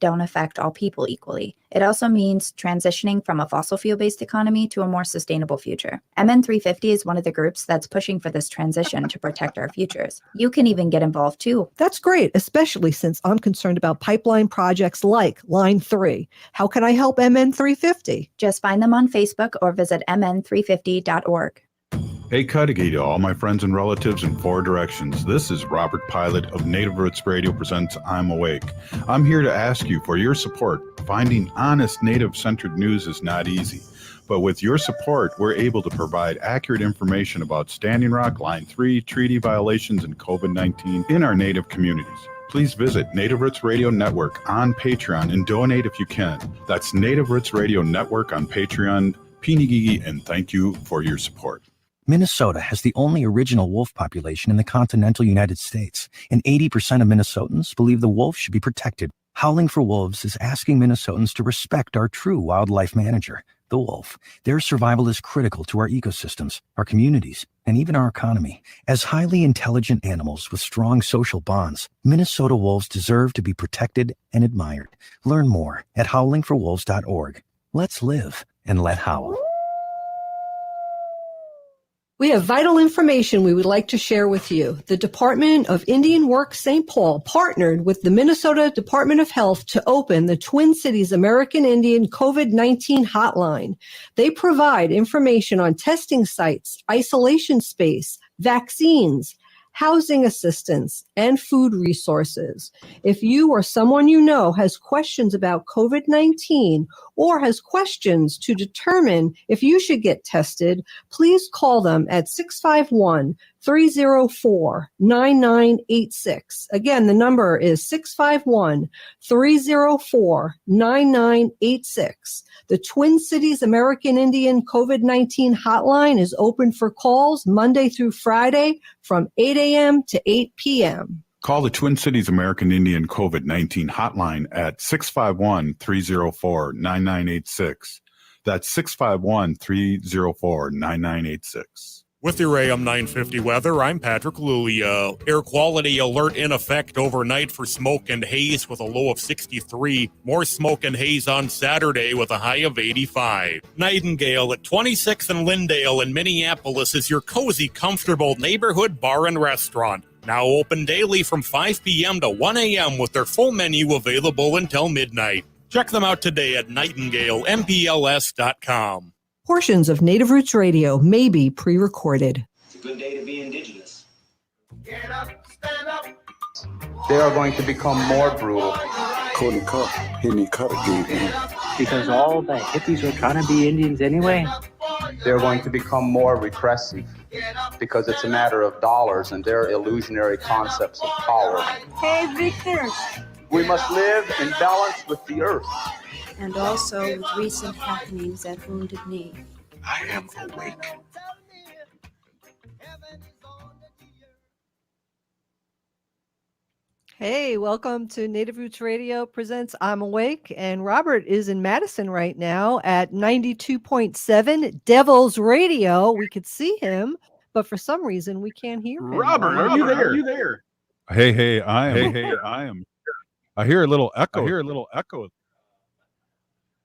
don't affect all people equally. It also means transitioning from a fossil fuel-based economy to a more sustainable future. MN350 is one of the groups that's pushing for this transition to protect our futures. You can even get involved too. That's great, especially since I'm concerned about pipeline projects like Line 3. How can I help MN350? Just find them on Facebook or visit mn350.org. Hey, Cudahy to all my friends and relatives in four directions. This is Robert Pilot of Native Roots Radio presents I'm Awake. I'm here to ask you for your support. Finding honest Native-centered news is not easy. But with your support, we're able to provide accurate information about Standing Rock, Line 3, treaty violations, and COVID-19 in our Native communities. Please visit Native Roots Radio Network on Patreon and donate if you can. That's Native Roots Radio Network on Patreon. Pinigigi, and thank you for your support. Minnesota has the only original wolf population in the continental United States, and 80% of Minnesotans believe the wolf should be protected. Howling for Wolves is asking Minnesotans to respect our true wildlife manager, the wolf. Their survival is critical to our ecosystems, our communities, and even our economy. As highly intelligent animals with strong social bonds, Minnesota wolves deserve to be protected and admired. Learn more at howlingforwolves.org. Let's live and let howl. We have vital information we would like to share with you. The Department of Indian Work St. Paul partnered with the Minnesota Department of Health to open the Twin Cities American Indian COVID-19 hotline. They provide information on testing sites, isolation space, vaccines, housing assistance, and food resources. If you or someone you know has questions about COVID-19 or has questions to determine if you should get tested, please call them at 651-304-9986. Again, the number is 651-304-9986. The Twin Cities American Indian COVID-19 hotline is open for calls Monday through Friday from 8 a.m. to 8 p.m. Call the Twin Cities American Indian COVID-19 hotline at 651-304-9986. That's 651-304-9986. With your AM 950 weather, I'm Patrick Lulia. Air quality alert in effect overnight for smoke and haze with a low of 63. More smoke and haze on Saturday with a high of 85. Nightingale at 26th and Lyndale in Minneapolis is your cozy, comfortable neighborhood bar and restaurant. Now open daily from 5 p.m. to 1 a.m. with their full menu available until midnight. Check them out today at nightingalempls.com. Portions of Native Roots Radio may be pre-recorded. It's a good day to be indigenous. Get up, stand up. They are going to become more brutal. Because all the hippies were trying to be Indians anyway. They're going to become more repressive because it's a matter of dollars and their illusionary concepts of power. Hey, Victor. We must live in balance with the earth. And also with recent happenings at Wounded Knee. I am awake. Hey, welcome to Native Roots Radio presents I'm Awake, and Robert is in Madison right now at 92.7 Devils Radio. We could see him, but for some reason we can't hear him. Robert, are you there? Hey, I am. I hear a little echo.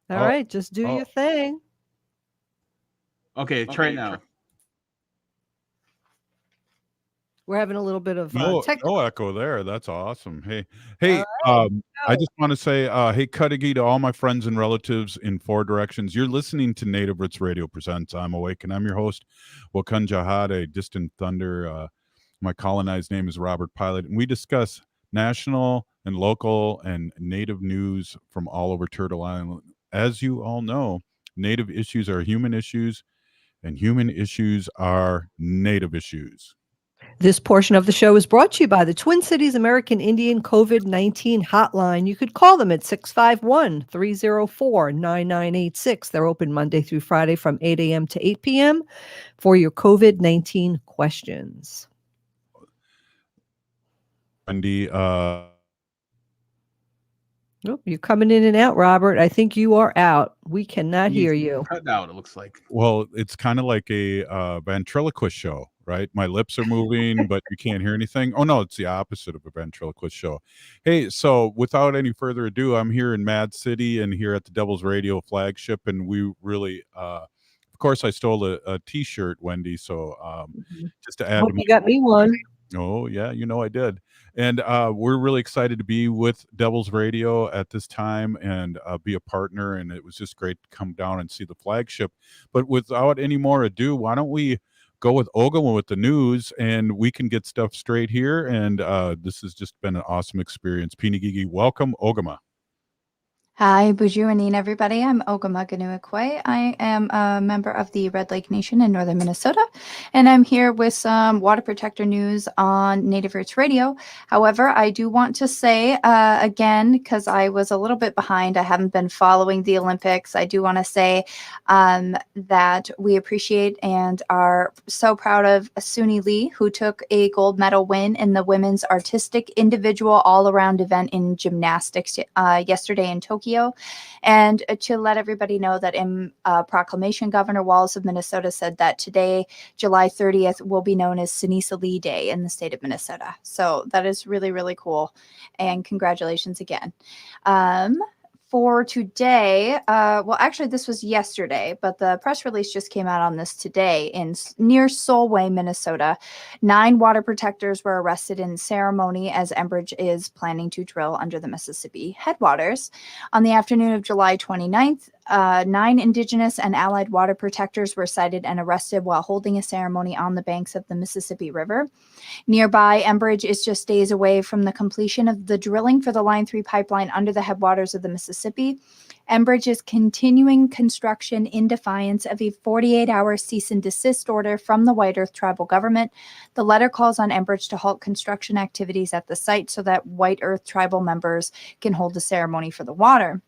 All right, just do your thing. Okay, try it now. We're having a little bit of no echo there. That's awesome. Hey, right. I just want to say, hey, Cudahy to all my friends and relatives in four directions. You're listening to Native Roots Radio presents I'm Awake, and I'm your host, Wakunjahade, Distant Thunder. My colonized name is Robert Pilot, and we discuss national and local and Native news from all over Turtle Island. As you all know, Native issues are human issues, and human issues are Native issues. This portion of the show is brought to you by the Twin Cities American Indian COVID-19 hotline. You could call them at 651-304-9986. They're open Monday through Friday from 8 a.m. to 8 p.m. for your COVID-19 questions. Wendy, Oh, you're coming in and out, Robert. I think you are out. We cannot hear you. Cut out, it looks like. Well, it's kind of like a ventriloquist show, right? My lips are moving, but you can't hear anything. Oh no, it's the opposite of a ventriloquist show. Hey, so without any further ado, I'm here in Mad City and here at the Devil's Radio flagship, and we really, of course, I stole a T-shirt, Wendy. So just to add Hope to my, you got me one. oh yeah, you know I did. And we're really excited to be with Devil's Radio at this time and be a partner. And it was just great to come down and see the flagship. But without any more ado, why don't we go with Ogimaa with the news, and we can get stuff straight here. And this has just been an awesome experience. Pinigigi, welcome, Ogimaa. Hi, bonjour, and everybody. I'm Ogimaa Giniw Ikwe. I am a member of the Red Lake Nation in northern Minnesota, and I'm here with some water protector news on Native Roots Radio. However, I do want to say again, because I was a little bit behind, I haven't been following the Olympics. I do want to say that we appreciate and are so proud of Suni Lee, who took a gold medal win in the women's artistic individual all-around event in gymnastics yesterday in Tokyo. And to let everybody know that in proclamation, Governor Walz of Minnesota said that today, July 30th, will be known as Sinisa Lee Day in the state of Minnesota. So that is really, really cool. And congratulations again. For today, well, actually, this was yesterday, but the press release just came out on this today. Near Solway, Minnesota, 9 water protectors were arrested in ceremony as Enbridge is planning to drill under the Mississippi headwaters. On the afternoon of July 29th, 9 Indigenous and allied water protectors were cited and arrested while holding a ceremony on the banks of the Mississippi River. Nearby, Enbridge is just days away from the completion of the drilling for the Line 3 pipeline under the headwaters of the Mississippi. Enbridge is continuing construction in defiance of a 48-hour cease and desist order from the White Earth Tribal Government. The letter calls on Enbridge to halt construction activities at the site so that White Earth Tribal members can hold a ceremony for the water.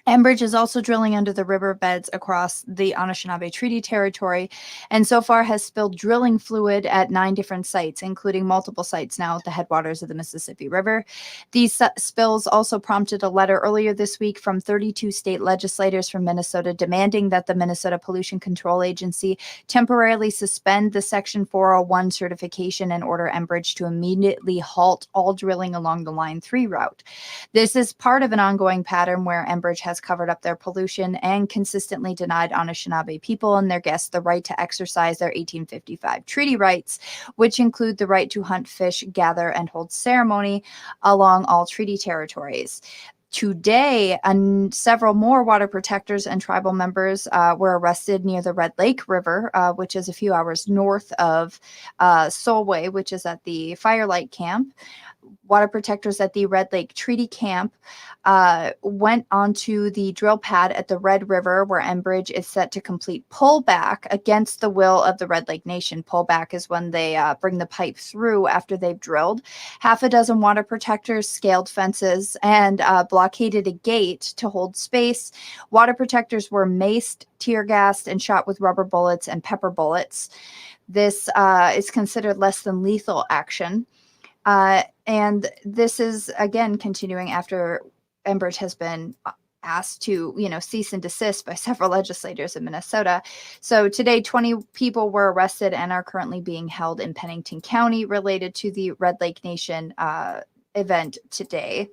Enbridge is also drilling under the riverbeds across the Anishinaabe Treaty Territory, and so far has spilled drilling fluid at 9 different sites, including multiple sites now at the headwaters of the Mississippi River. These spills also prompted a letter earlier this week from 32 state legislators from Minnesota demanding that the Minnesota Pollution Control Agency temporarily suspend the Section 401 certification and order Enbridge to immediately halt all drilling along the Line 3 route. This is part of an ongoing pattern where Enbridge has covered up their pollution and consistently denied Anishinaabe people and their guests the right to exercise their 1855 treaty rights, which include the right to hunt, fish, gather, and hold ceremony along all treaty territories. Today, several more water protectors and tribal members were arrested near the Red Lake River, which is a few hours north of Solway, which is at the Firelight Camp. Water protectors at the Red Lake Treaty Camp went onto the drill pad at the Red River, where Enbridge is set to complete pullback against the will of the Red Lake Nation. Pullback is when they bring the pipe through after they've drilled. Half a dozen water protectors scaled fences and blockaded a gate to hold space. Water protectors were maced, tear gassed, and shot with rubber bullets and pepper bullets. This is considered less than lethal action. And this is, again, continuing after Enbridge has been asked to, cease and desist by several legislators in Minnesota. So today, 20 people were arrested and are currently being held in Pennington County related to the Red Lake Nation event today.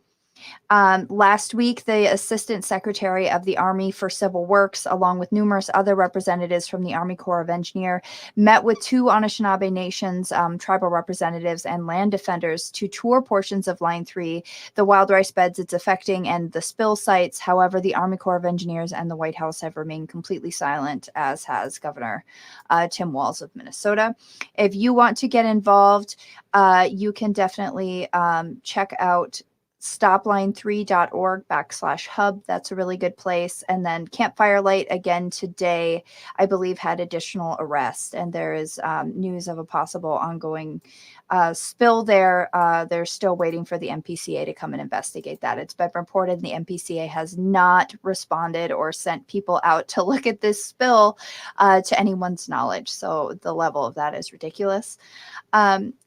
Last week, the Assistant Secretary of the Army for Civil Works, along with numerous other representatives from the Army Corps of Engineers, met with 2 Anishinaabe Nations tribal representatives and land defenders to tour portions of Line 3, the wild rice beds it's affecting, and the spill sites. However, the Army Corps of Engineers and the White House have remained completely silent, as has Governor Tim Walz of Minnesota. If you want to get involved, you can definitely check out stopline3.org/hub. That's a really good place. And then Camp Firelight, again, today, I believe, had additional arrests. And there is news of a possible ongoing spill there. They're still waiting for the MPCA to come and investigate that. It's been reported the MPCA has not responded or sent people out to look at this spill to anyone's knowledge. So the level of that is ridiculous.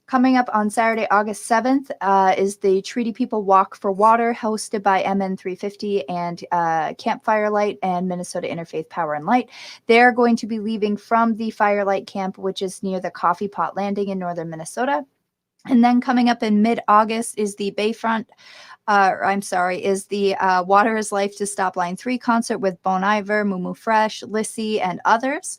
Coming up on Saturday, August 7th, is the Treaty People Walk for Water, hosted by MN350 and Campfire Light and Minnesota Interfaith Power and Light. They're going to be leaving from the Firelight Camp, which is near the Coffee Pot Landing in northern Minnesota. And then coming up in mid-August is the Water is Life to Stop Line 3 concert with Bon Iver, Moo Fresh, Lissy, and others.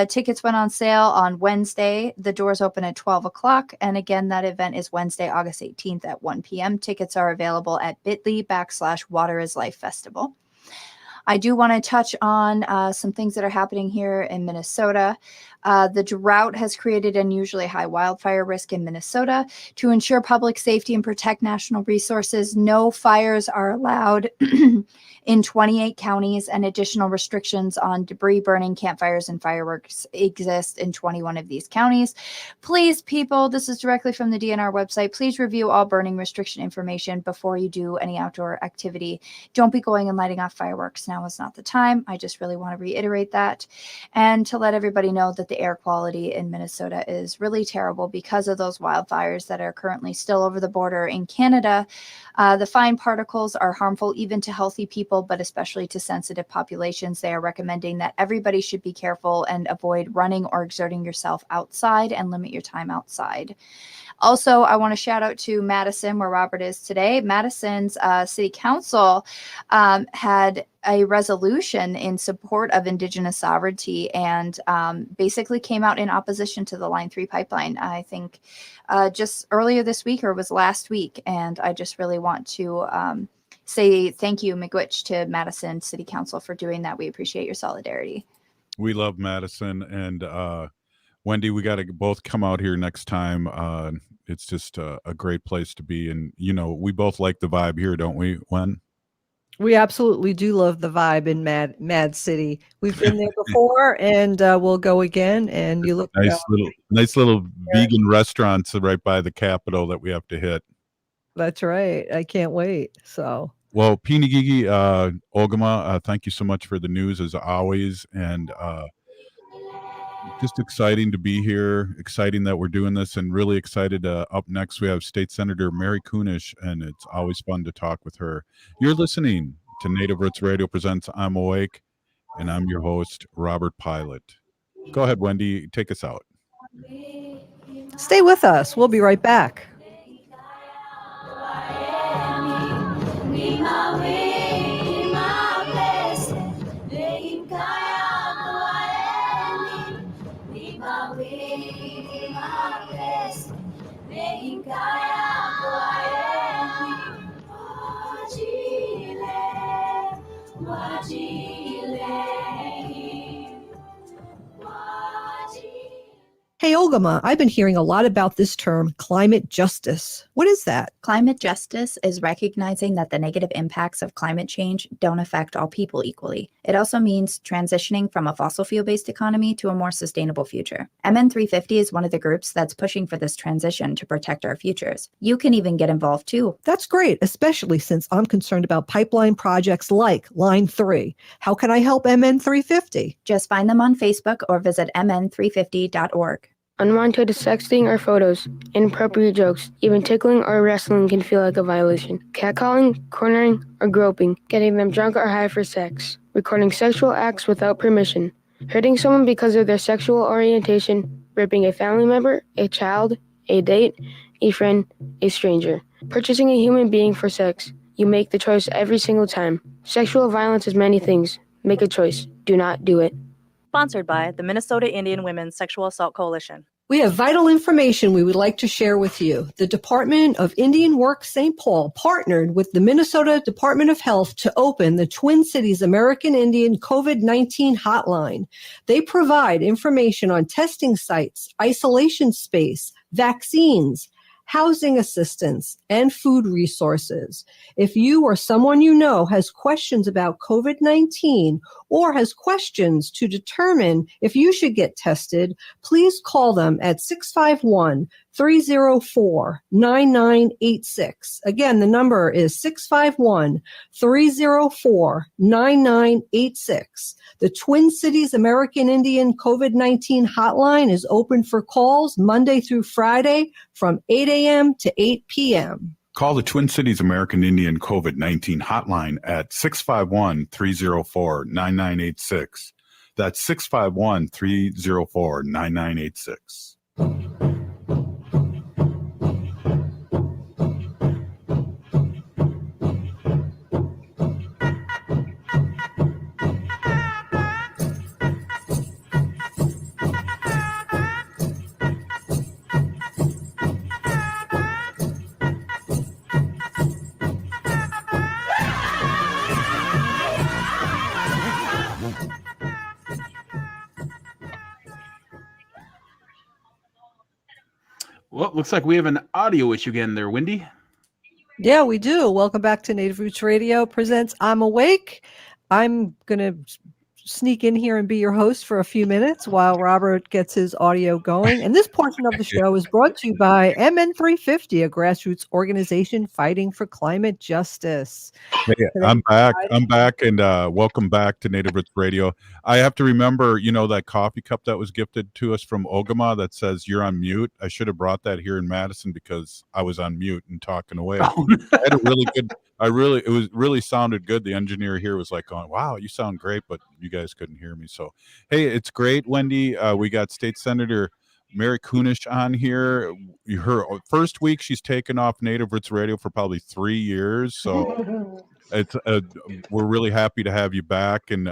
Tickets went on sale on Wednesday. The doors open at 12 o'clock. And again, that event is Wednesday, August 18th at 1 p.m. Tickets are available at bit.ly/Water is Life Festival. I do want to touch on some things that are happening here in Minnesota. The drought has created unusually high wildfire risk in Minnesota. To ensure public safety and protect national resources, no fires are allowed in 28 counties, and additional restrictions on debris burning, campfires, and fireworks exist in 21 of these counties. Please, people, this is directly from the DNR website. Please review all burning restriction information before you do any outdoor activity. Don't be going and lighting off fireworks. Now is not the time. I just really want to reiterate that, and to let everybody know that the air quality in Minnesota is really terrible because of those wildfires that are currently still over the border in Canada. The fine particles are harmful even to healthy people, but especially to sensitive populations. They are recommending that everybody should be careful and avoid running or exerting yourself outside and limit your time outside. Also, I want to shout out to Madison, where Robert is today. Madison's city council had a resolution in support of Indigenous sovereignty and basically came out in opposition to the Line 3 pipeline, I think just earlier this week, or was last week. And I just really want to say thank you, miigwech, to Madison City Council for doing that. We appreciate your solidarity. We love Madison, and Wendy, we got to both come out here next time. It's just a great place to be. And, you know, we both like the vibe here, don't we, Wen? We absolutely do love the vibe in Mad City. We've been there before, and we'll go again. And you look nice little vegan restaurants right by the Capitol that we have to hit. That's right. I can't wait. So, well, Pinigigi, Ogimaa, thank you so much for the news as always, and just exciting to be here. Exciting that we're doing this, and really excited. Up next, we have State Senator Mary Kunesh, and it's always fun to talk with her. You're listening to Native Roots Radio presents I'm Awake, and I'm your host, Robert Pilot. Go ahead, Wendy, take us out. Stay with us. We'll be right back. Hey, Ogimaa, I've been hearing a lot about this term, climate justice. What is that? Climate justice is recognizing that the negative impacts of climate change don't affect all people equally. It also means transitioning from a fossil fuel-based economy to a more sustainable future. MN350 is one of the groups that's pushing for this transition to protect our futures. You can even get involved too. That's great, especially since I'm concerned about pipeline projects like Line 3. How can I help MN350? Just find them on Facebook or visit mn350.org. Unwanted sexting or photos, inappropriate jokes, even tickling or wrestling can feel like a violation. Catcalling, cornering, or groping, getting them drunk or high for sex, recording sexual acts without permission, hurting someone because of their sexual orientation, raping a family member, a child, a date, a friend, a stranger, purchasing a human being for sex. You make the choice every single time. Sexual violence is many things. Make a choice. Do not do it. Sponsored by the Minnesota Indian Women's Sexual Assault Coalition. We have vital information we would like to share with you. The Department of Indian Work St. Paul partnered with the Minnesota Department of Health to open the Twin Cities American Indian COVID-19 hotline. They provide information on testing sites, isolation space, vaccines, housing assistance, and food resources. If you or someone you know has questions about COVID-19 or has questions to determine if you should get tested, please call them at 651-304-9986. Again, the number is 651-304-9986. The Twin Cities American Indian COVID-19 hotline is open for calls Monday through Friday from 8 a.m. to 8 p.m. Call the Twin Cities American Indian COVID-19 hotline at 651-304-9986. That's 651-304-9986. Well, looks like we have an audio issue again there, Wendy. Yeah, we do. Welcome back to Native Roots Radio presents I'm Awake. I'm going to sneak in here and be your host for a few minutes while Robert gets his audio going. And this portion of the show is brought to you by MN350, a grassroots organization fighting for climate justice. Hey, I'm back, and welcome back to Native Roots Radio. I have to remember, that coffee cup that was gifted to us from Ogimaa that says you're on mute. I should have brought that here in Madison because I was on mute and talking away. I had a really good. It really sounded good. The engineer here was like, "Oh, wow, you sound great," but you guys couldn't hear me. So, hey, it's great, Wendy. We got State Senator Mary Kunesh on here. Her first week, she's taken off Native Roots Radio for probably 3 years. So it's we're really happy to have you back, and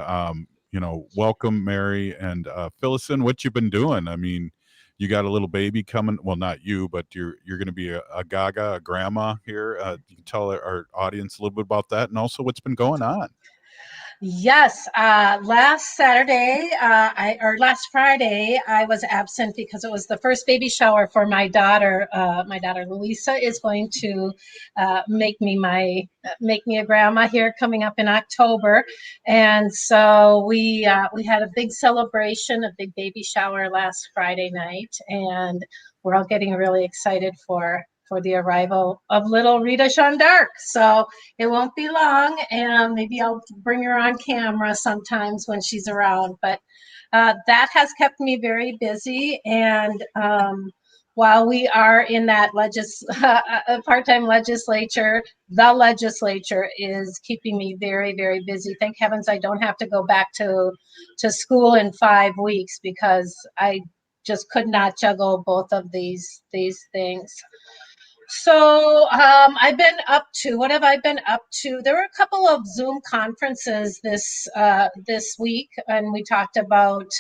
welcome, Mary and Phillison. What you been doing? I mean, you got a little baby coming. Well, not you, but you're going to be a gaga, a grandma here. You can tell our audience a little bit about that, and also what's been going on. Yes, last Friday, I was absent because it was the first baby shower for my daughter. My daughter Louisa is going to make me a grandma here coming up in October, and so we had a big celebration, a big baby shower last Friday night, and we're all getting really excited for the arrival of little Rita Jeanne d'Arc. So it won't be long, and maybe I'll bring her on camera sometimes when she's around. But that has kept me very busy. And while we are in that part-time legislature, the legislature is keeping me very, very busy. Thank heavens I don't have to go back to school in 5 weeks because I just could not juggle both of these things. So I've been up to, what have I been up to? There were a couple of Zoom conferences this week, and we talked about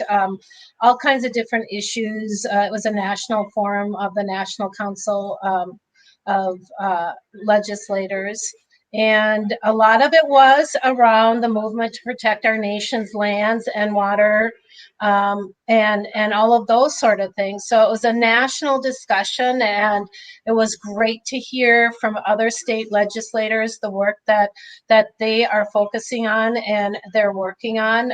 all kinds of different issues. It was a national forum of the National Council of Legislators. And a lot of it was around the movement to protect our nation's lands and water, and all of those sort of things. So it was a national discussion, and it was great to hear from other state legislators the work that they are focusing on and they're working on.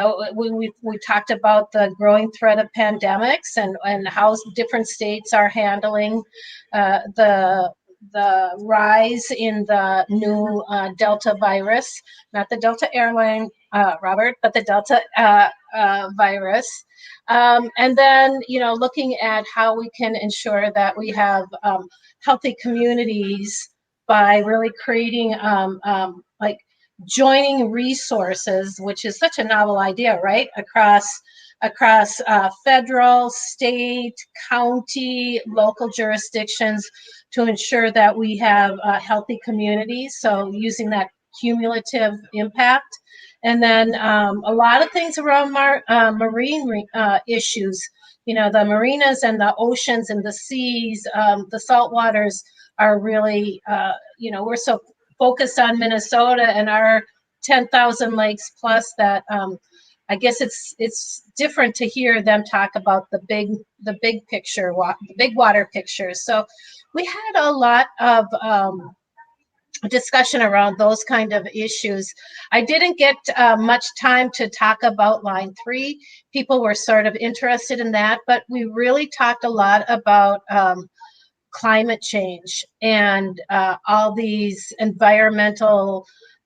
We talked about the growing threat of pandemics and how different states are handling the rise in the new Delta virus, not the Delta airline, Robert, but the Delta virus. And then, looking at how we can ensure that we have healthy communities by really creating joining resources, which is such a novel idea, right? Across federal, state, county, local jurisdictions to ensure that we have healthy communities. So using that cumulative impact. And then a lot of things around marine issues, the marinas and the oceans and the seas, the salt waters are really, we're so focused on Minnesota and our 10,000 lakes plus that I guess it's different to hear them talk about the big picture, the big water picture. So we had a lot of discussion around those kind of issues. I didn't get much time to talk about line 3. People were sort of interested in that, but we really talked a lot about climate change and all these environmental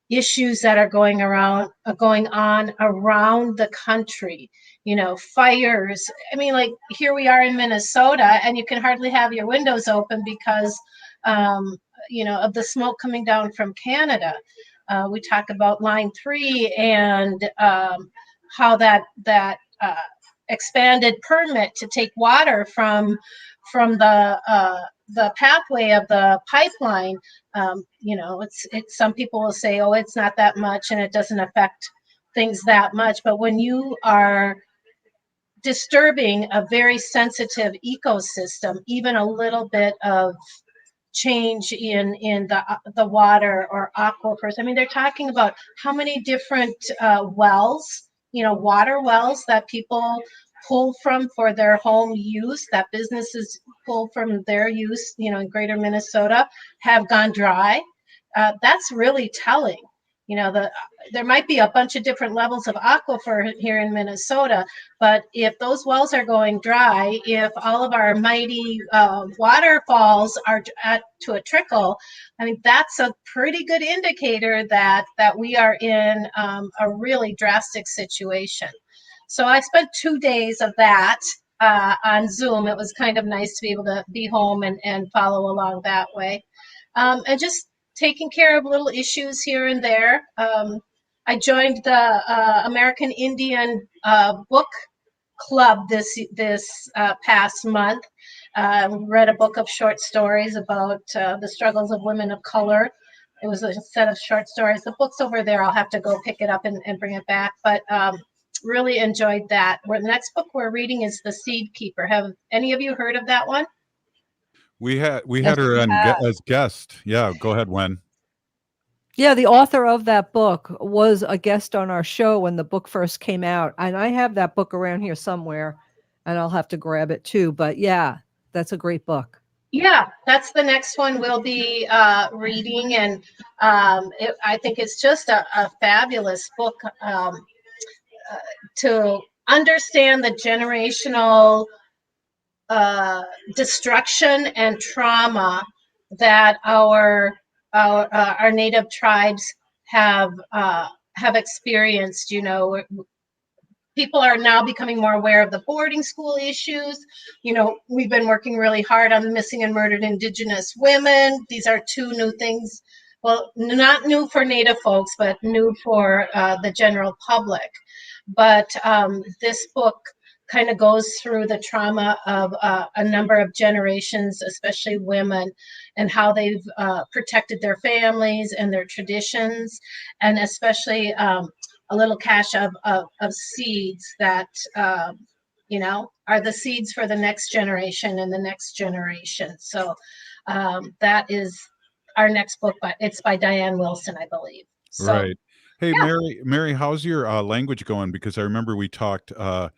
issues that are going on around the country. You know, fires. I mean, like here we are in Minnesota, and you can hardly have your windows open because you know, of the smoke coming down from Canada. We talk about line 3 and how that expanded permit to take water from the pathway of the pipeline. You know, it's some people will say, oh, it's not that much and it doesn't affect things that much. But when you are disturbing a very sensitive ecosystem, even a little bit of change in the water or aquifers. I mean, they're talking about how many different wells, you know, water wells that people pull from for their home use, that businesses pull from their use, you know, in greater Minnesota, have gone dry. That's really telling. You know, there might be a bunch of different levels of aquifer here in Minnesota, but if those wells are going dry, if all of our mighty waterfalls are to a trickle, I mean, that's a pretty good indicator that we are in a really drastic situation. So I spent 2 days of that on Zoom. It was kind of nice to be able to be home and follow along that way. And just taking care of little issues here and there. I joined the American Indian book club this past month. Read a book of short stories about the struggles of women of color. It was a set of short stories. The book's over there. I'll have to go pick it up and bring it back. But really enjoyed that. The next book we're reading is The Seed Keeper. Have any of you heard of that one? We had Yes, her we on have. as guest. Yeah, go ahead, Wen. Yeah, the author of that book was a guest on our show when the book first came out. And I have that book around here somewhere, and I'll have to grab it too. But yeah, that's a great book. Yeah, that's the next one we'll be reading. And I think it's just a fabulous book to understand the generational destruction and trauma that our native tribes have experienced. You know, people are now becoming more aware of the boarding school issues. You know, we've been working really hard on missing and murdered Indigenous women. These are 2 new things. Well, not new for Native folks, but new for the general public. But this book kind of goes through the trauma of a number of generations, especially women, and how they've protected their families and their traditions, and especially a little cache of seeds that, you know, are the seeds for the next generation and the next generation. So that is our next book, but it's by Diane Wilson, I believe. So, Right. Hey, yeah. Mary, how's your language going? Because I remember we talked a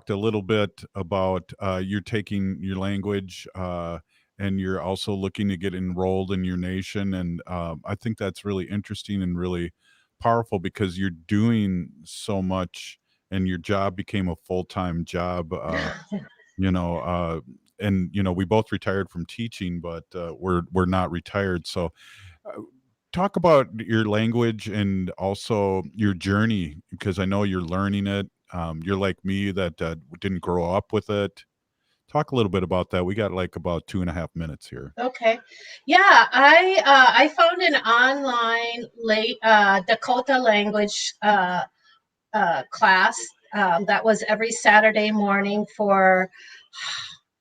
little bit about you're taking your language and you're also looking to get enrolled in your nation. And I think that's really interesting and really powerful because you're doing so much and your job became a full-time job. You know, and you know, we both retired from teaching, but we're not retired. So talk about your language and also your journey, because I know you're learning it. You're like me that didn't grow up with it. Talk a little bit about that. We got like about 2.5 minutes here. Okay. Yeah, I found an online Dakota language class that was every Saturday morning for,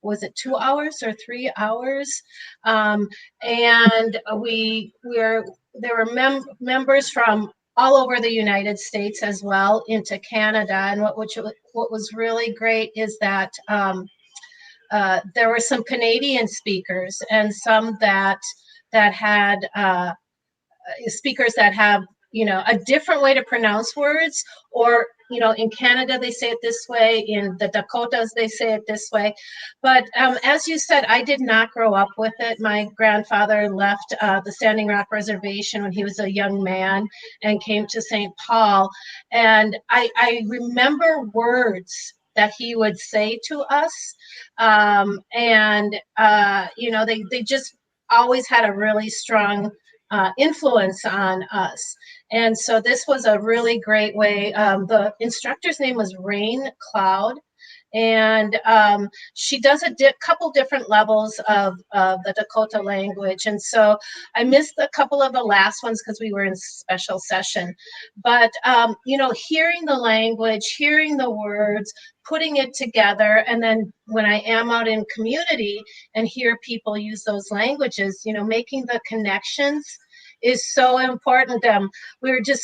was it 2 hours or 3 hours? And there were members from all over the United States as well into Canada. And what was really great is that there were some Canadian speakers and some that had speakers that have a different way to pronounce words, or, in Canada, they say it this way. In the Dakotas, they say it this way. But as you said, I did not grow up with it. My grandfather left the Standing Rock Reservation when he was a young man and came to St. Paul. And I remember words that he would say to us. They just always had a really strong influence on us. And so this was a really great way. The instructor's name was Rain Cloud. And she does a couple different levels of the Dakota language. And so I missed a couple of the last ones because we were in special session. But, hearing the language, hearing the words, putting it together, and then when I am out in community and hear people use those languages, making the connections is so important. We were just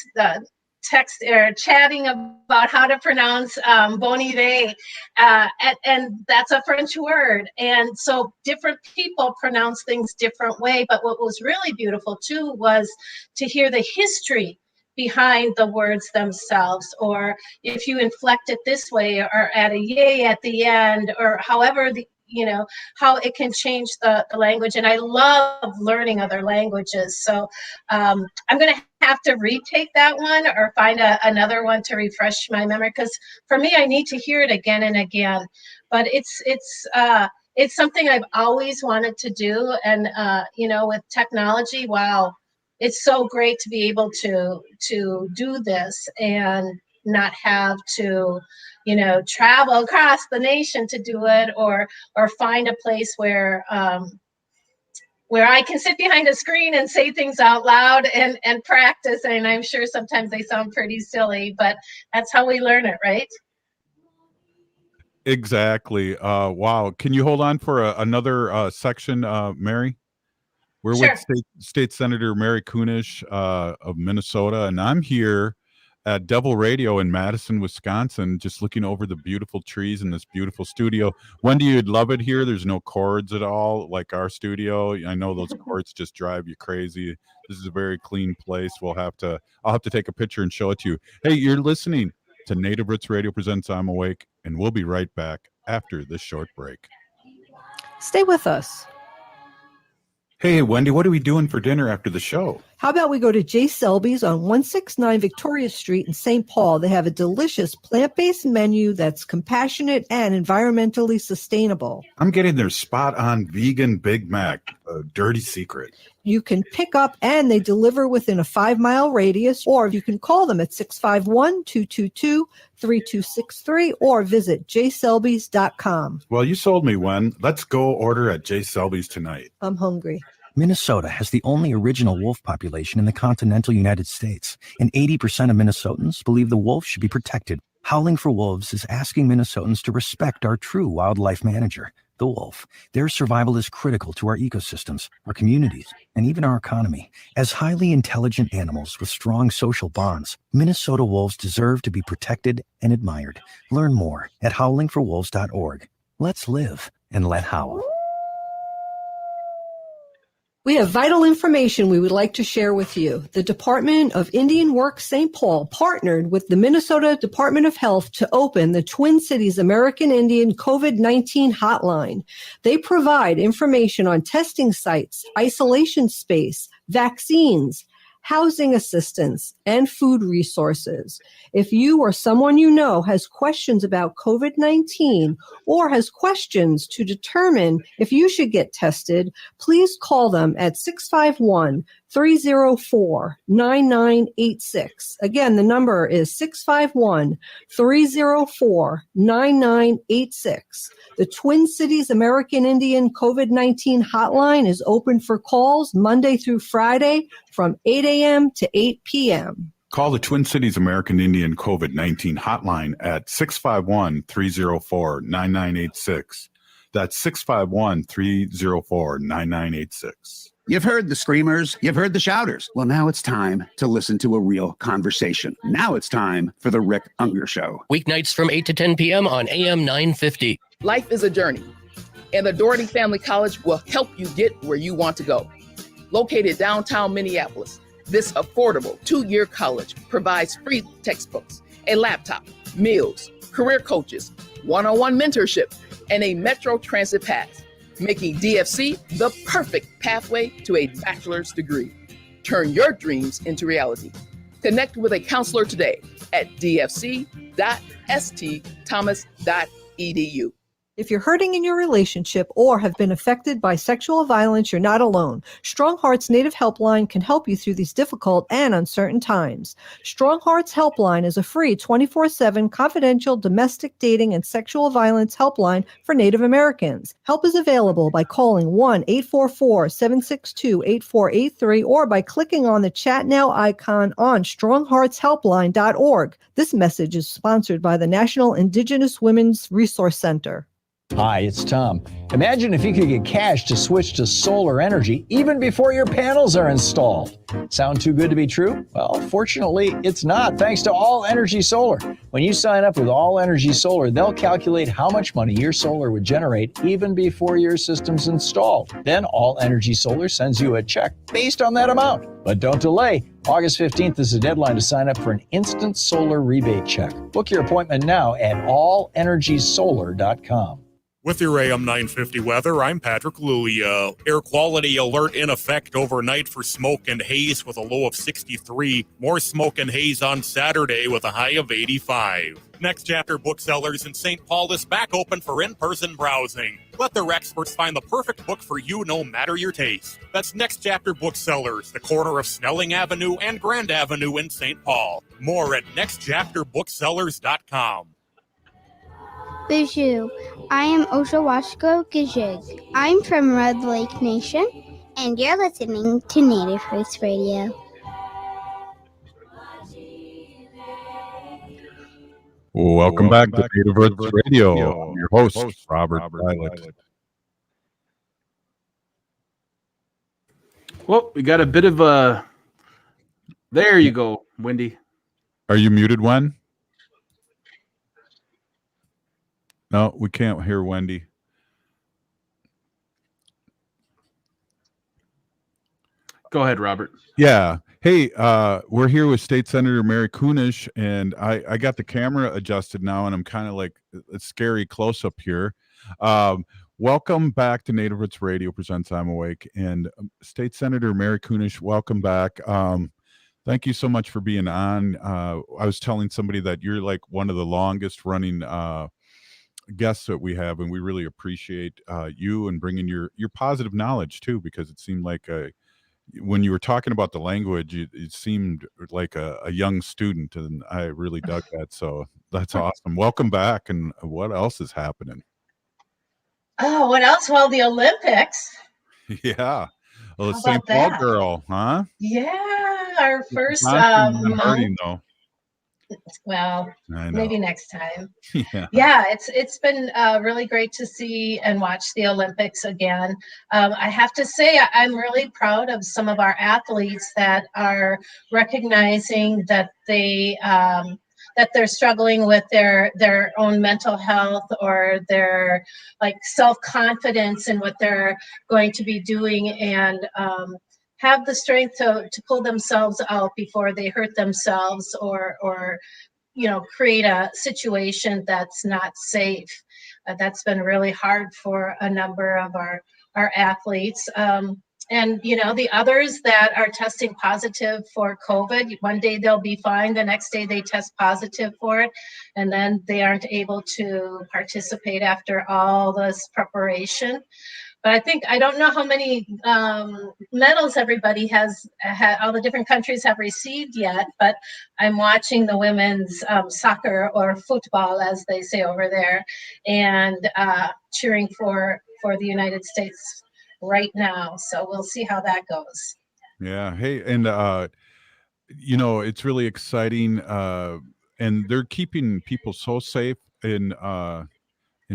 chatting about how to pronounce bon iver, and that's a French word. And so different people pronounce things different way. But what was really beautiful too was to hear the history behind the words themselves, or if you inflect it this way, or add a yay at the end, or however how it can change the language. And I love learning other languages. So I'm going to have to retake that one or find another one to refresh my memory, because for me, I need to hear it again and again. But it's something I've always wanted to do. And, with technology, wow, it's so great to be able to do this and not have to, travel across the nation to do it, or find a place where I can sit behind a screen and say things out loud and practice. And I'm sure sometimes they sound pretty silly, but that's how we learn it, right? Exactly. Wow. Can you hold on for another section, Mary? We're Sure. with State Senator Mary Kunesh of Minnesota, and I'm here at Devil Radio in Madison, Wisconsin, just looking over the beautiful trees in this beautiful studio. Wendy, you'd love it here. There's no cords at all, like our studio. I know those cords just drive you crazy. This is a very clean place. I'll have to take a picture and show it to you. Hey, you're listening to Native Roots Radio presents I'm Awake, and we'll be right back after this short break. Stay with us. Hey, Wendy, what are we doing for dinner after the show? How about we go to J. Selby's on 169 Victoria Street in St. Paul? They have a delicious plant-based menu that's compassionate and environmentally sustainable. I'm getting their spot-on vegan Big Mac, a dirty secret. You can pick up and they deliver within a 5-mile radius, or you can call them at 651-222-3263 or visit jselbys.com. Well, you sold me, Wen. Let's go order at J. Selby's tonight. I'm hungry. Minnesota has the only original wolf population in the continental United States, and 80% of Minnesotans believe the wolf should be protected. Howling for Wolves is asking Minnesotans to respect our true wildlife manager, the wolf. Their survival is critical to our ecosystems, our communities, and even our economy. As highly intelligent animals with strong social bonds, Minnesota wolves deserve to be protected and admired. Learn more at howlingforwolves.org. Let's live and let howl. We have vital information we would like to share with you. The Department of Indian Works St. Paul partnered with the Minnesota Department of Health to open the Twin Cities American Indian COVID-19 hotline. They provide information on testing sites, isolation space, vaccines, housing assistance, and food resources. If you or someone you know has questions about COVID-19 or has questions to determine if you should get tested, please call them at 651-304-9986. Again, the number is 651-304-9986. The Twin Cities American Indian COVID-19 hotline is open for calls Monday through Friday from 8 a.m. to 8 p.m. Call the Twin Cities American Indian COVID-19 hotline at 651-304-9986. That's 651-304-9986. You've heard the screamers, you've heard the shouters. Well, now it's time to listen to a real conversation. Now it's time for the Rick Unger Show. Weeknights from 8 to 10 p.m. on AM 950. Life is a journey, and the Doherty Family College will help you get where you want to go. Located downtown Minneapolis, This affordable 2-year college provides free textbooks, a laptop, meals, career coaches, one-on-one mentorship, and a Metro Transit pass, making DFC the perfect pathway to a bachelor's degree. Turn your dreams into reality. Connect with a counselor today at dfc.stthomas.edu. If you're hurting in your relationship or have been affected by sexual violence, you're not alone. Strong Hearts Native Helpline can help you through these difficult and uncertain times. Strong Hearts Helpline is a free 24/7 confidential domestic dating and sexual violence helpline for Native Americans. Help is available by calling 1-844-762-8483 or by clicking on the Chat Now icon on strongheartshelpline.org. This message is sponsored by the National Indigenous Women's Resource Center. Hi, it's Tom. Imagine if you could get cash to switch to solar energy even before your panels are installed. Sound too good to be true? Well, fortunately, it's not, thanks to All Energy Solar. When you sign up with All Energy Solar, they'll calculate how much money your solar would generate even before your system's installed. Then All Energy Solar sends you a check based on that amount. But don't delay. August 15th is the deadline to sign up for an instant solar rebate check. Book your appointment now at allenergysolar.com. With your AM 950 weather, I'm Patrick Lulia. Air quality alert in effect overnight for smoke and haze with a low of 63. More smoke and haze on Saturday with a high of 85. Next Chapter Booksellers in St. Paul is back open for in-person browsing. Let their experts find the perfect book for you no matter your taste. That's Next Chapter Booksellers, the corner of Snelling Avenue and Grand Avenue in St. Paul. More at nextchapterbooksellers.com. Bonjour, I am Oshawashko Gijig. I'm from Red Lake Nation, and you're listening to Native Roots Radio. Welcome back to Native Roots Radio. I'm your host, Robert Pilot. Well, we got a bit of a... There you go, Wendy. Are you muted, Wen? No, we can't hear Wendy. Go ahead, Robert. Yeah. Hey, we're here with State Senator Mary Kunesh, and I got the camera adjusted now, and I'm kind of like a scary close-up here. Welcome back to Native Roots Radio presents I'm Awake, and State Senator Mary Kunesh, welcome back. Thank you so much for being on. I was telling somebody that you're like one of the longest running guests that we have, and we really appreciate you and bringing your positive knowledge too, because it seemed like when you were talking about the language, it seemed like a young student, and I really dug that. So that's awesome. Welcome back. And what else is happening? Oh, what else? Well, the Olympics. Yeah. Well, the St. Paul girl, huh? Yeah, our first hurting, though. Well, maybe next time. Yeah, it's been really great to see and watch the Olympics again. I have to say, I'm really proud of some of our athletes that are recognizing that they're struggling with their own mental health or their like self-confidence in what they're going to be doing, and have the strength to pull themselves out before they hurt themselves or create a situation that's not safe. That's been really hard for a number of our athletes. And the others that are testing positive for COVID, one day they'll be fine, the next day they test positive for it, and then they aren't able to participate after all this preparation. But I don't know how many medals everybody has had, all the different countries have received yet, but I'm watching the women's soccer, or football as they say over there, and cheering for the United States right now. So we'll see how that goes. Yeah. Hey, and it's really exciting, and they're keeping people so safe in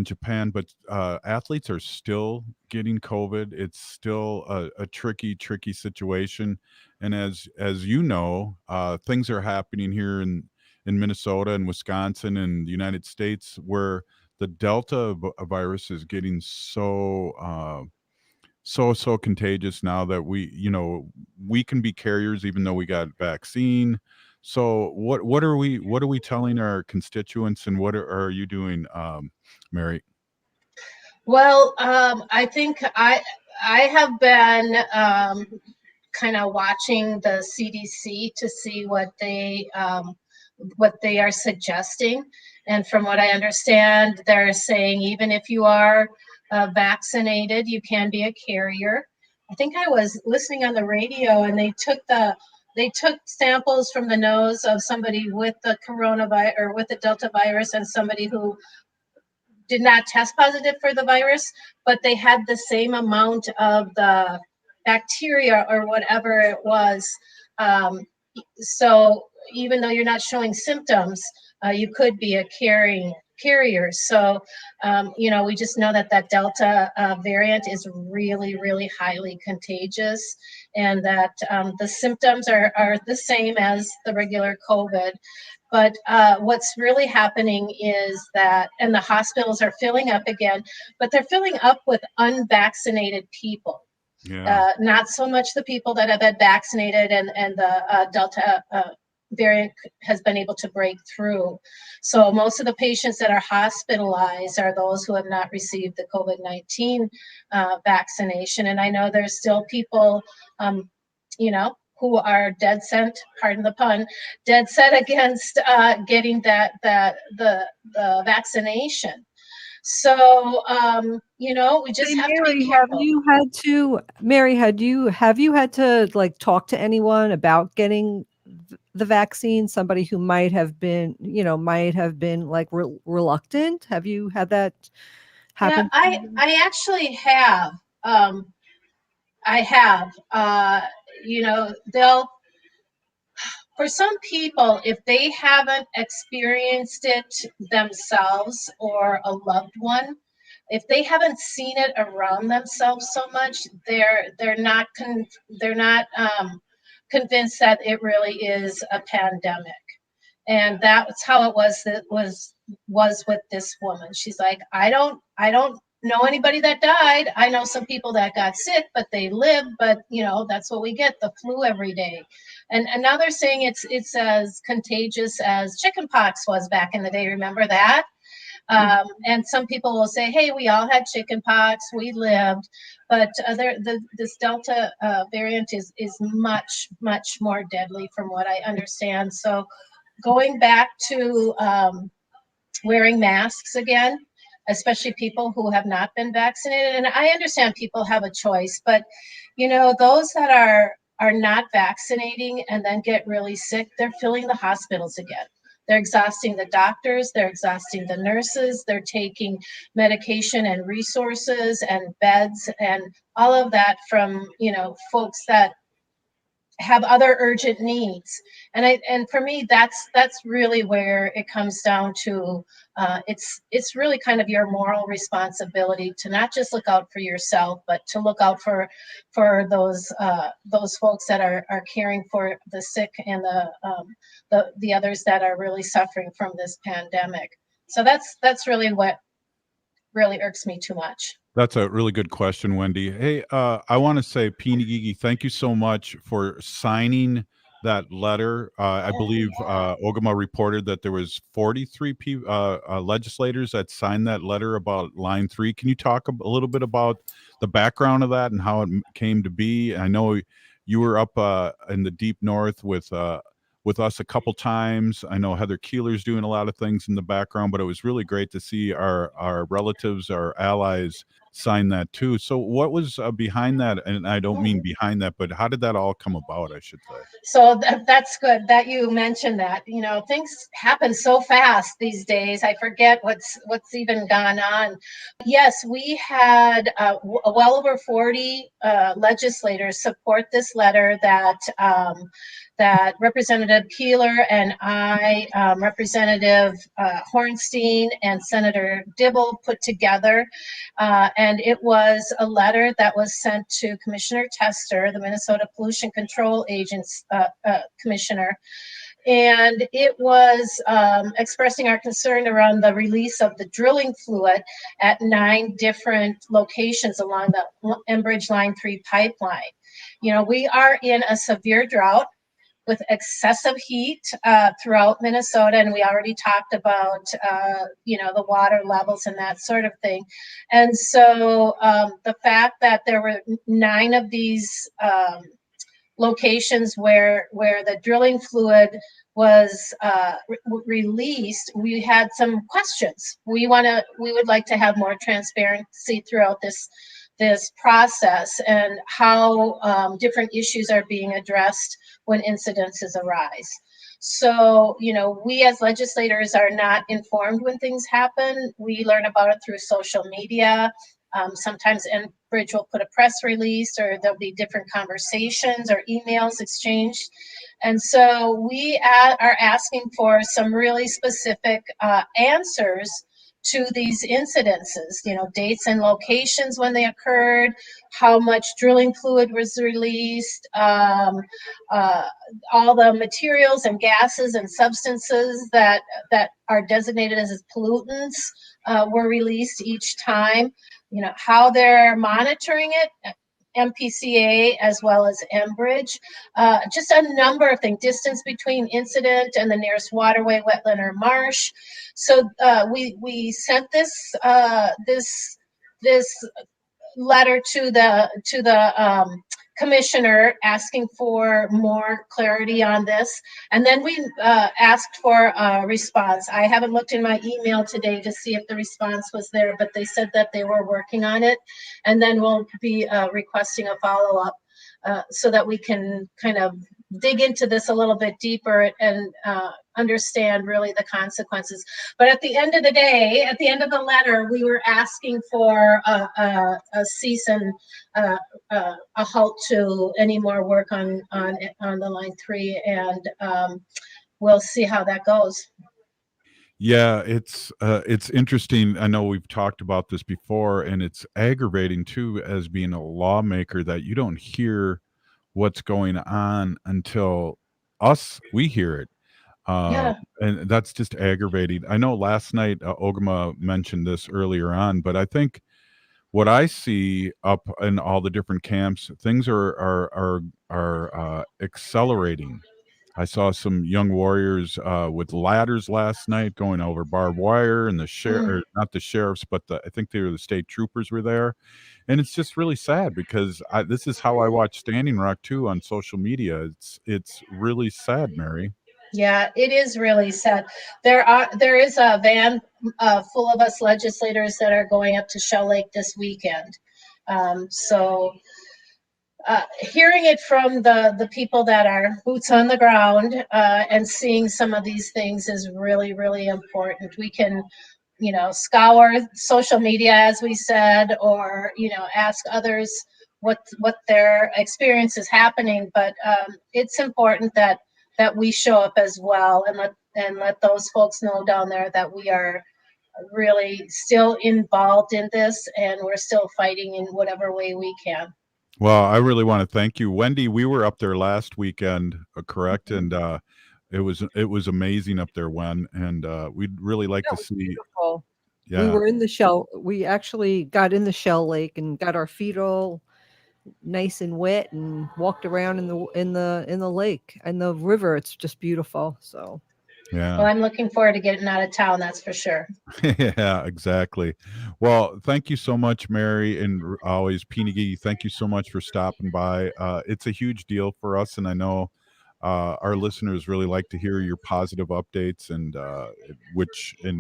Japan, but athletes are still getting COVID. It's still a tricky situation, and as you know, things are happening here in Minnesota and Wisconsin and the United States, where the Delta virus is getting so so contagious now that we can be carriers even though we got vaccine. So what are we telling our constituents, and what are you doing, Mary? Well, I think I have been kind of watching the CDC to see what they are suggesting, and from what I understand, they're saying even if you are vaccinated, you can be a carrier. I think I was listening on the radio, and they took samples from the nose of somebody with the coronavirus or with the Delta virus and somebody who did not test positive for the virus, but they had the same amount of the bacteria or whatever it was. So even though you're not showing symptoms, you could be a carrier. So, we just know that Delta variant is really, really highly contagious, and that the symptoms are the same as the regular COVID. But what's really happening is that, and the hospitals are filling up again, but they're filling up with unvaccinated people. Yeah. Not so much the people that have been vaccinated, and the Delta variant has been able to break through. So most of the patients that are hospitalized are those who have not received the COVID-19 vaccination. And I know there's still people, who are dead set, pardon the pun, dead set against getting the vaccination. So, we just have to be careful. Mary, have you had to like talk to anyone about getting the vaccine? Somebody who might have been like reluctant. Have you had that happen? Yeah, I actually have. I have. For some people, if they haven't experienced it themselves or a loved one, if they haven't seen it around themselves so much, they're not convinced that it really is a pandemic. And that's how it was with this woman. She's like, I don't know anybody that died. I know some people that got sick, but they lived. But that's what we get, the flu every day. And now they're saying it's as contagious as chickenpox was back in the day. Remember that? And some people will say, hey, we all had chickenpox, we lived. But this Delta variant is much, much more deadly from what I understand. So going back to wearing masks again, especially people who have not been vaccinated. And I understand people have a choice, but those that are not vaccinating and then get really sick, they're filling the hospitals again. They're exhausting the doctors, they're exhausting the nurses, they're taking medication and resources and beds and all of that from, folks that have other urgent needs. And for me, that's really where it comes down to. It's really kind of your moral responsibility to not just look out for yourself, but to look out for those folks that are caring for the sick and the others that are really suffering from this pandemic. So that's really what really irks me too much. That's a really good question, Wendy. Hey, I want to say, Pinigigi, thank you so much for signing that letter. I believe Ogimaa reported that there was 43 legislators that signed that letter about Line 3. Can you talk a little bit about the background of that and how it came to be? I know you were up in the deep north with us a couple times. I know Heather Keeler's doing a lot of things in the background, but it was really great to see our relatives, our allies sign that too. So what was behind that? And I don't mean behind that, but how did that all come about, I should say? So that's good that you mentioned that. Things happen so fast these days. I forget what's even gone on. Yes, we had well over 40 legislators support this letter that Representative Keeler and I, Representative Hornstein and Senator Dibble put together. And it was a letter that was sent to Commissioner Tester, the Minnesota Pollution Control Commissioner. and it was expressing our concern around the release of the drilling fluid at 9 different locations along the Enbridge Line 3 pipeline. You know, we are in a severe drought with excessive heat throughout Minnesota, and we already talked about, the water levels and that sort of thing. And so the fact that there were 9 of these locations where the drilling fluid was released, we had some questions. We would like to have more transparency throughout this process and how different issues are being addressed when incidences arise. So, we as legislators are not informed when things happen. We learn about it through social media. Sometimes Enbridge will put a press release, or there'll be different conversations or emails exchanged. And so we are asking for some really specific answers to these incidences, dates and locations when they occurred, how much drilling fluid was released, all the materials and gases and substances that are designated as pollutants were released each time, how they're monitoring it, MPCA as well as Enbridge, just a number of things, distance between incident and the nearest waterway, wetland, or marsh. So we sent this letter to the commissioner asking for more clarity on this, and then we asked for a response. I haven't looked in my email today to see if the response was there, but they said that they were working on it, and then we'll be requesting a follow-up so that we can kind of dig into this a little bit deeper and understand really the consequences. But at the end of the day, at the end of the letter, we were asking for a cease and a halt to any more work on the Line 3, and we'll see how that goes. Yeah, it's interesting. I know we've talked about this before, and it's aggravating too, as being a lawmaker, that you don't hear what's going on until we hear it. Yeah. And that's just aggravating. I know last night Ogimaa mentioned this earlier on, but I think what I see up in all the different camps, things are accelerating. I saw some young warriors with ladders last night going over barbed wire, and the sheriff, not the sheriffs, but I think they were the state troopers were there. And it's just really sad because this is how I watch Standing Rock too on social media. It's really sad, Mary. Yeah, it is really sad. There is a van full of us legislators that are going up to Shell Lake this weekend. So hearing it from the people that are boots on the ground and seeing some of these things is really, really important. We can, scour social media, as we said, or, ask others what their experience is happening. But it's important that we show up as well and let those folks know down there that we are really still involved in this, and we're still fighting in whatever way we can. Well, I really want to thank you, Wendy. We were up there last weekend, correct? And it was amazing up there, and we'd really like to see. Beautiful. Yeah, we were in the Shell. We actually got in the Shell Lake and got our feet all nice and wet and walked around in the lake and the river. It's just beautiful. So yeah. Well, I'm looking forward to getting out of town, that's for sure. Yeah, exactly. Well, thank you so much, Mary, and always Pinigi. Thank you so much for stopping by. It's a huge deal for us, and I know our listeners really like to hear your positive updates, and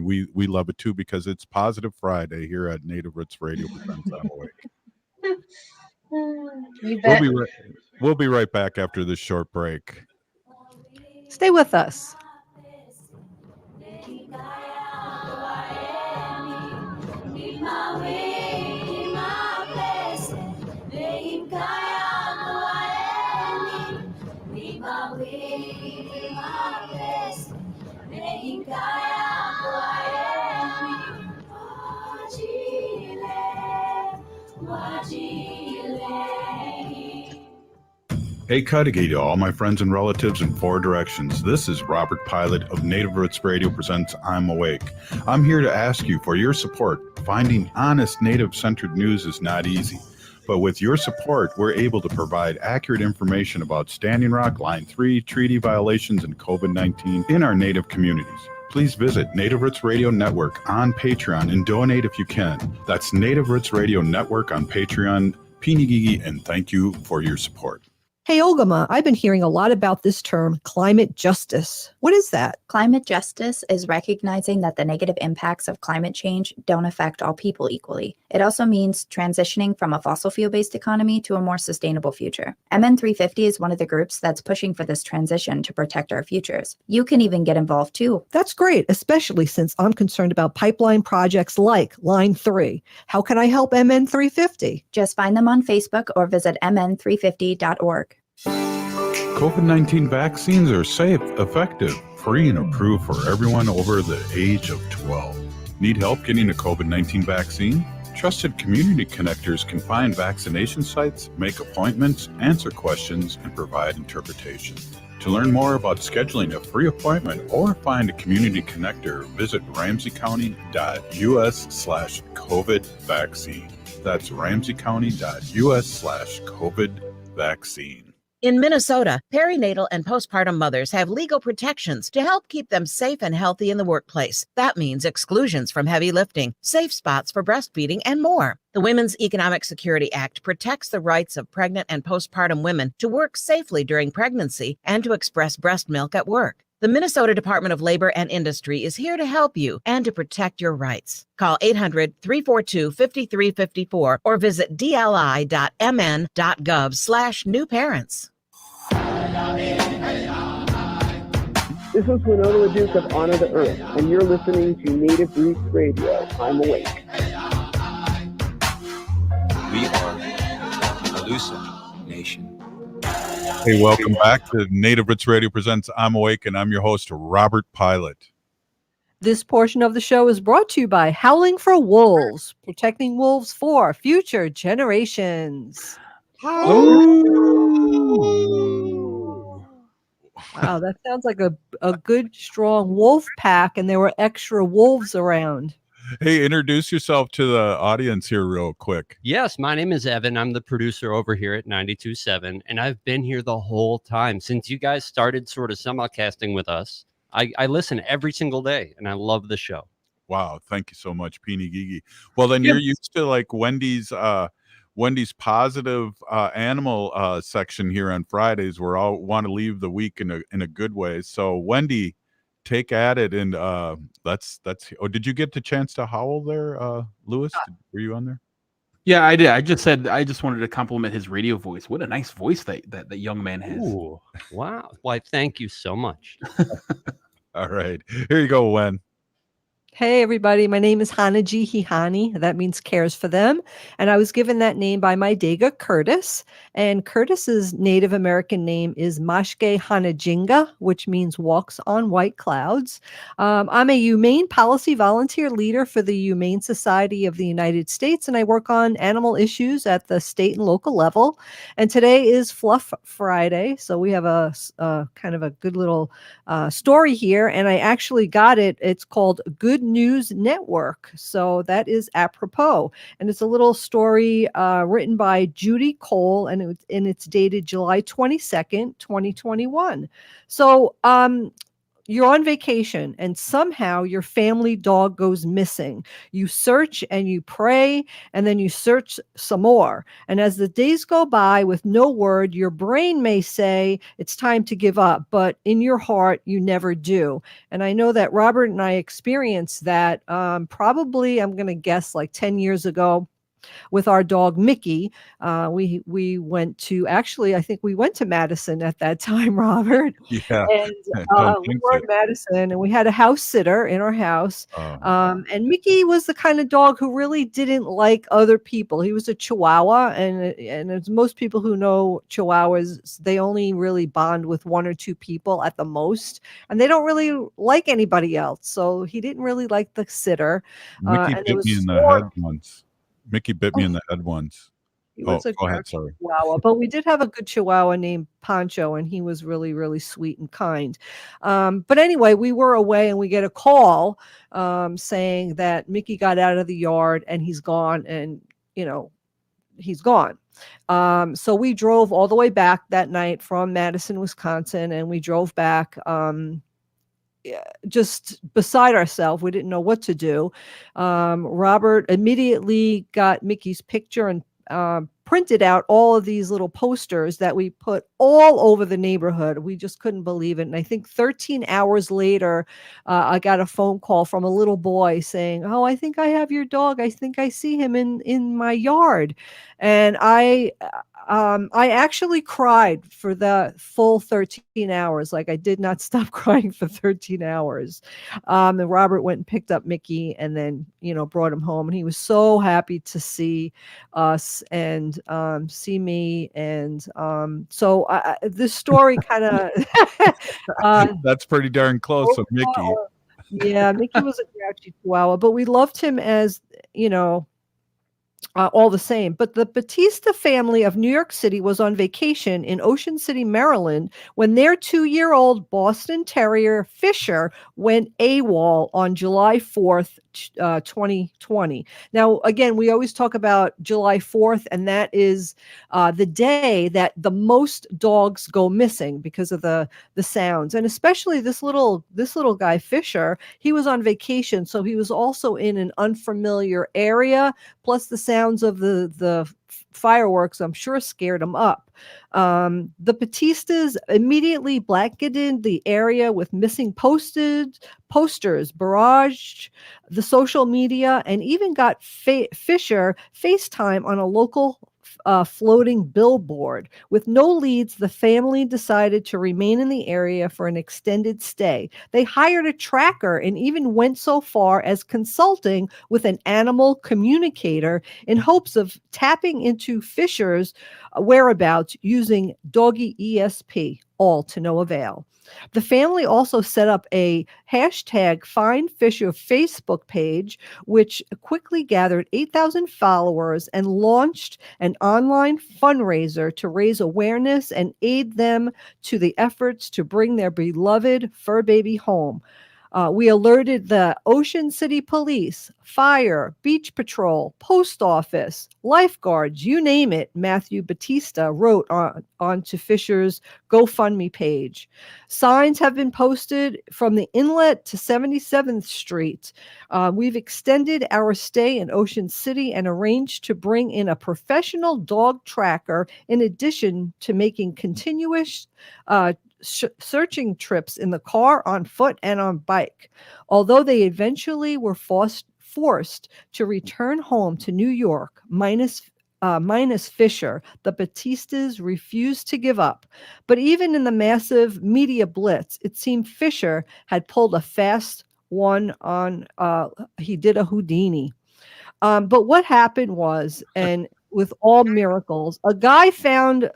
we love it too, because it's Positive Friday here at Native Roots Radio Presents I'm Awake. You bet. We'll be right back after this short break. Stay with us. Hey, Cudahy to all my friends and relatives in four directions. This is Robert Pilot of Native Roots Radio presents I'm Awake. I'm here to ask you for your support. Finding honest Native-centered news is not easy. But with your support, we're able to provide accurate information about Standing Rock, Line 3, treaty violations, and COVID-19 in our Native communities. Please visit Native Roots Radio Network on Patreon and donate if you can. That's Native Roots Radio Network on Patreon. Pinigigi, and thank you for your support. Hey, Ogimaa, I've been hearing a lot about this term, climate justice. What is that? Climate justice is recognizing that the negative impacts of climate change don't affect all people equally. It also means transitioning from a fossil fuel-based economy to a more sustainable future. MN350 is one of the groups that's pushing for this transition to protect our futures. You can even get involved too. That's great, especially since I'm concerned about pipeline projects like Line 3. How can I help MN350? Just find them on Facebook or visit mn350.org. COVID-19 vaccines are safe, effective, free, and approved for everyone over the age of 12. Need help getting a COVID-19 vaccine? Trusted community connectors can find vaccination sites, make appointments, answer questions, and provide interpretation. To learn more about scheduling a free appointment or find a community connector, visit ramseycounty.us/COVID vaccine. That's ramseycounty.us/COVID vaccine. In Minnesota, perinatal and postpartum mothers have legal protections to help keep them safe and healthy in the workplace. That means exclusions from heavy lifting, safe spots for breastfeeding, and more. The Women's Economic Security Act protects the rights of pregnant and postpartum women to work safely during pregnancy and to express breast milk at work. The Minnesota Department of Labor and Industry is here to help you and to protect your rights. Call 800-342-5354 or visit dli.mn.gov/newparents. This is Winona LaDuke of Honor the Earth, and you're listening to Native Roots Radio. I'm Awake. We are the Sioux Nation. Hey, welcome back to Native Roots Radio presents I'm Awake, and I'm your host, Robert Pilot. This portion of the show is brought to you by Howling for Wolves, protecting wolves for future generations. Wow, that sounds like a good, strong wolf pack, and there were extra wolves around. Hey, introduce yourself to the audience here real quick. Yes, my name is Evan. I'm the producer over here at 92.7, and I've been here the whole time since you guys started sort of simulcasting with us. I listen every single day, and I love the show. Wow, thank you so much, Peeny Gigi. Well, then you're used to like Wendy's positive animal section here on Fridays, where I want to leave the week in a good way. So Wendy, take at it, and that's. Oh, did you get the chance to howl there, Lewis? Were you on there? Yeah, I did. I just wanted to compliment his radio voice. What a nice voice that young man has. Ooh, wow. Why, thank you so much. All right, here you go, Wen. Hey, everybody. My name is Hanaji Hihani. That means cares for them. And I was given that name by my Dega, Curtis. And Curtis's Native American name is Mashke Hanajinga, which means walks on white clouds. I'm a humane policy volunteer leader for the Humane Society of the United States, and I work on animal issues at the state and local level. And today is Fluff Friday, so we have a kind of a good little story here, and I actually got it. It's called Good News Network. So that is apropos. And it's a little story written by Judy Cole, and it's dated July 22nd, 2021. So you're on vacation and somehow your family dog goes missing. You search and you pray, and then you search some more. And as the days go by with no word, your brain may say it's time to give up, but in your heart, you never do. And I know that Robert and I experienced that probably, I'm going to guess, like 10 years ago. With our dog Mickey, we went to, actually, I think we went to Madison at that time, Robert. Yeah. And we were in Madison, and we had a house sitter in our house. And Mickey was the kind of dog who really didn't like other people. He was a Chihuahua, and as most people who know Chihuahuas, they only really bond with one or two people at the most, and they don't really like anybody else. So he didn't really like the sitter. Mickey bit me in the head once. Mickey bit me in the head once. He Oh, was a go ahead. grouchy Sorry. Chihuahua, but we did have a good Chihuahua named Pancho, and he was really, really sweet and kind. But anyway, we were away, and we get a call saying that Mickey got out of the yard and he's gone, and he's gone. So we drove all the way back that night from Madison, Wisconsin, and we drove back. Just beside ourselves. We didn't know what to do. Robert immediately got Mickey's picture and printed out all of these little posters that we put all over the neighborhood. We just couldn't believe it. And I think 13 hours later, I got a phone call from a little boy saying, "Oh, I think I have your dog. I think I see him in my yard." And I actually cried for the full 13 hours. Like, I did not stop crying for 13 hours. And Robert went and picked up Mickey and then, brought him home. And he was so happy to see us and see me. And so this story kind of That's pretty darn close with Mickey. yeah, Mickey was a grouchy Chihuahua, but we loved him as, all the same. But the Batista family of New York City was on vacation in Ocean City, Maryland, when their 2-year-old Boston Terrier Fisher went AWOL on July 4th, 2020. Now, again, we always talk about July 4th, and that is the day that the most dogs go missing because of the sounds. And especially this little guy, Fisher, he was on vacation, so he was also in an unfamiliar area, plus the sounds of the fireworks, I'm sure, scared him up. The Batistas immediately blanketed the area with missing posters, barraged the social media, and even got Fisher FaceTime on a local floating billboard. With no leads, the family decided to remain in the area for an extended stay. They hired a tracker and even went so far as consulting with an animal communicator in hopes of tapping into Fisher's whereabouts using Doggy ESP, all to no avail. The family also set up a hashtag Find Fisher Facebook page, which quickly gathered 8,000 followers and launched an online fundraiser to raise awareness and aid them to the efforts to bring their beloved fur baby home. We alerted the Ocean City Police, Fire, Beach Patrol, Post Office, lifeguards, you name it. Matthew Batista wrote onto Fisher's GoFundMe page. Signs have been posted from the inlet to 77th Street. We've extended our stay in Ocean City and arranged to bring in a professional dog tracker in addition to making continuous searching trips in the car, on foot, and on bike. Although they eventually were forced to return home to New York, minus Fisher, the Batistas refused to give up. But even in the massive media blitz, it seemed Fisher had pulled a fast one on, he did a Houdini. But what happened was, and with all miracles, a guy found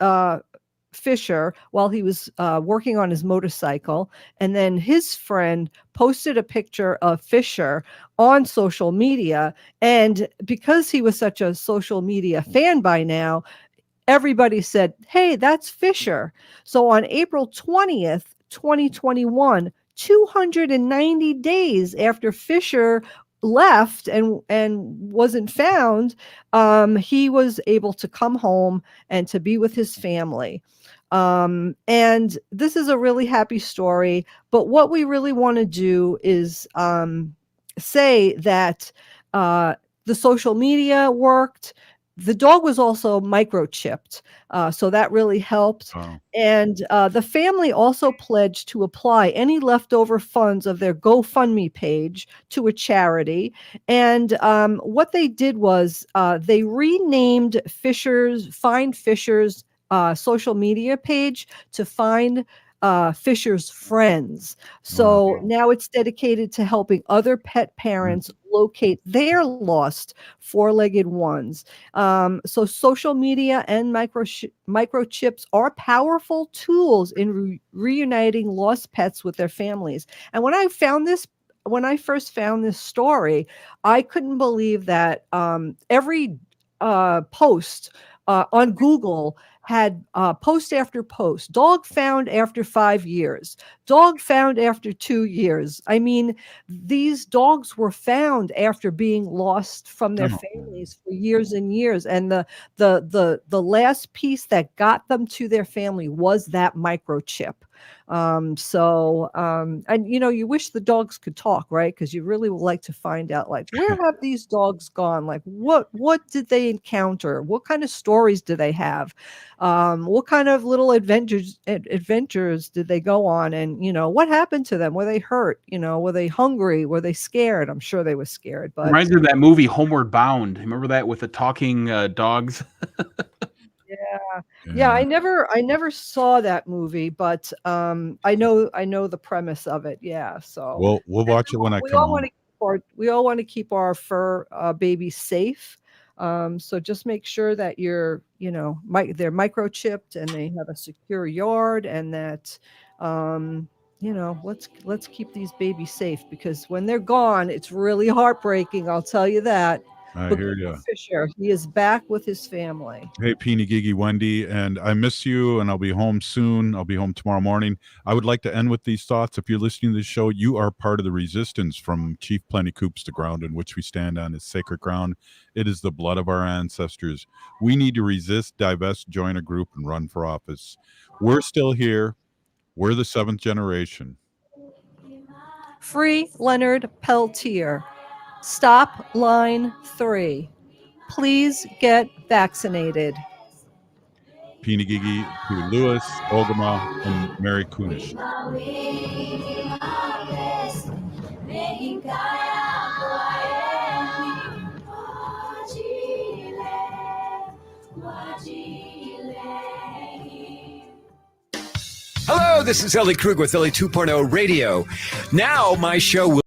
Fisher while he was working on his motorcycle, and then his friend posted a picture of Fisher on social media, and because he was such a social media fan by now, everybody said, "Hey, that's Fisher." So on April 20th, 2021, 290 days after Fisher left and wasn't found, he was able to come home and to be with his family. And this is a really happy story, but what we really want to do is say that the social media worked. The dog was also microchipped, so that really helped. Oh. And the family also pledged to apply any leftover funds of their GoFundMe page to a charity. And what they did was they renamed Find Fisher's social media page to Find Fisher's Friends. So now it's dedicated to helping other pet parents locate their lost four-legged ones. So social media and microchips are powerful tools in reuniting lost pets with their families. And when I first found this story, I couldn't believe that every post on Google had post after post, dog found after 5 years, dog found after 2 years. I mean, these dogs were found after being lost from their families for years and years. And the last piece that got them to their family was that microchip. And you wish the dogs could talk, right? Because you really would like to find out, like, where have these dogs gone? Like, what did they encounter? What kind of stories do they have? What kind of little adventures did they go on? And, what happened to them? Were they hurt? Were they hungry? Were they scared? I'm sure they were scared, but Reminds me of that movie Homeward Bound. Remember that with the talking dogs? yeah. I never saw that movie, but I know the premise of it. Yeah. So we'll watch it when I come home. We all want to keep our fur babies safe. So just make sure that they're microchipped and they have a secure yard, and that let's keep these babies safe, because when they're gone, it's really heartbreaking. I'll tell you that. I hear you. Fisher, he is back with his family. Hey, Peeny Gigi, Wendy, and I miss you, and I'll be home soon. I'll be home tomorrow morning. I would like to end with these thoughts. If you're listening to this show, you are part of the resistance. From Chief Plenty Coops, the ground in which we stand on is sacred ground. It is the blood of our ancestors. We need to resist, divest, join a group, and run for office. We're still here. We're the seventh generation. Free Leonard Peltier. Stop line 3. Please get vaccinated. Peeny Gigi, Peter Lewis, Ogimaa, and Mary Kunesh. Hello, this is Ellie Krug with Ellie 2.0 Radio. Now my show will